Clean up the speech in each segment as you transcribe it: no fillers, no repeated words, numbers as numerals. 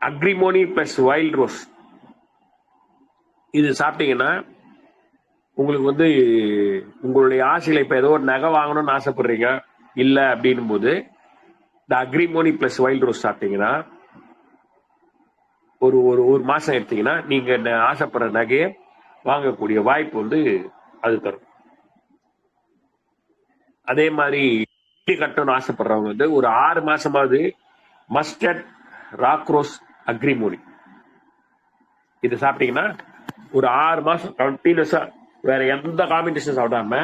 Agrimony plus wild rose இது சாப்பிட்டீங்கன்னா உங்களுக்கு வந்து உங்களுடைய ஆசையில இப்ப ஏதோ ஒரு நகை வாங்கணும்னு ஆசைப்படுறீங்க இல்ல அப்படின்னும் போது இந்த அக்ரிமோனி பிளஸ் வைல்ட் ரோஸ் சாப்பிட்டீங்கன்னா ஒரு ஒரு ஒரு மாசம் எடுத்தீங்கன்னா நீங்க ஆசைப்படுற நகையை வாங்கக்கூடிய வாய்ப்பு வந்து அது தரும். அதே மாதிரி வீடு கட்டணும்னு ஆசைப்படுறவங்க வந்து ஒரு 6 மாசமாவது மஸ்டர்ட் ராக் ரோஸ் அக்ரிமோனி இது சாப்பிட்டீங்கன்னா ஒரு 6 மாசம் கண்டினியூஸா வேற எந்த காம்பினேஷன் சாப்பிடாம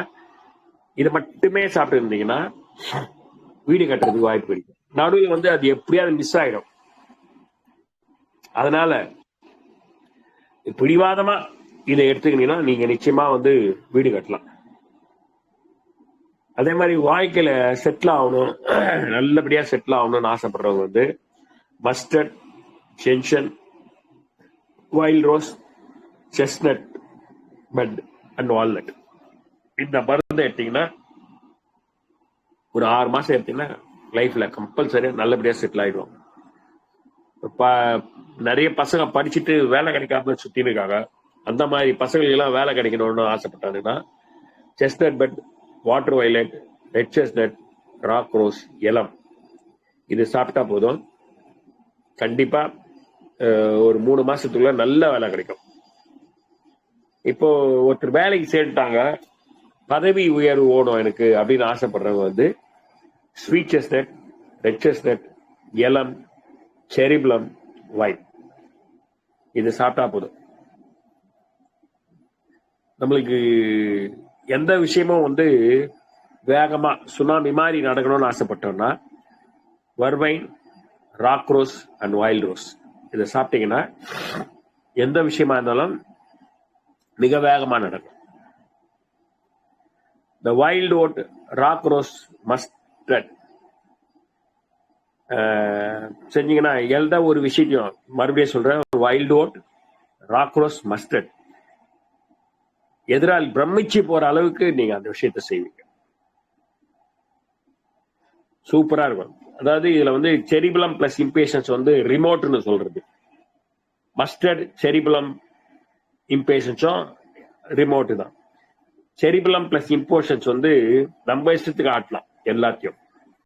இது மட்டுமே சாப்பிட்டு இருந்தீங்கன்னா வீடு கட்டுறதுக்கு வாய்ப்பு கிடைக்கும். நடுவில் வந்து அது எப்படியாவது மிஸ் ஆயிடும். அதனால பிடிவாதமா இதை எடுத்துக்கிட்டீங்கன்னா நீங்க நிச்சயமா வந்து வீடு கட்டலாம். அதே மாதிரி வாழ்க்கையில செட்டில் ஆகணும், நல்லபடியா செட்டில் ஆகணும்னு ஆசைப்படுறவங்க வந்து mustard, gentian, wild rose, chestnut but and walnut இந்த மருந்து எடுத்தீங்கன்னா ஒரு 6 மாசம் எடுத்தீங்கன்னா லைஃப்ல கம்பல்சரியா நல்லபடியா செட்டில் ஆயிடுவோம். நிறைய பசங்க படிச்சுட்டு வேலை கிடைக்காம சுத்தின்னு இருக்காங்க. அந்த மாதிரி பசங்களுக்கு எல்லாம் வேலை கிடைக்கணும்னு ஆசைப்பட்டாங்கன்னா chestnut bud, water violet, red chestnut, rock rose, elm இது சாப்பிட்டா போதும். கண்டிப்பா ஒரு 3 மாசத்துக்குள்ள நல்ல வேலை கிடைக்கும். இப்போ ஒருத்தர் வேலைக்கு சேர்ந்துட்டாங்க, பதவி உயர்வு ஓடும் எனக்கு அப்படின்னு ஆசைப்படுறவங்க வந்து sweet chestnut, red chestnut, elm, cherry plum, vine இது சாப்பிட்டா போதும். நம்மளுக்கு எந்த விஷயமும் வந்து வேகமா சுனாமி மாதிரி நடக்கணும்னு ஆசைப்பட்டோம்னா vervain, rock rose and wild rose இதை சாப்பிட்டீங்கன்னா எந்த விஷயமா இருந்தாலும் மிக வேகமா நடக்கும். இந்த wild oat, rock rose, mustard செஞ்சீங்கன்னா எந்த ஒரு விஷயத்தையும் மறுபடியும் சொல்றேன், wild oat, rock rose, mustard எதிரால் பிரமிச்சு போற அளவுக்கு நீங்க அந்த விஷயத்தை செய்வீங்க. சூப்பரா இருக்கும். அதாவது இதுல வந்து செரிபுலம் பிளஸ் இம்பேஷன்ஸ் வந்து ரிமோட்னு சொல்றது. மஸ்டர்ட், செரிபுலம், இம்பேஷன்ஸும் ரிமோட் தான். செரிபுலம் பிளஸ் இம்போஷன்ஸ் வந்து நம்ம இஷ்டத்துக்கு ஆட்டலாம் எல்லாத்தையும்.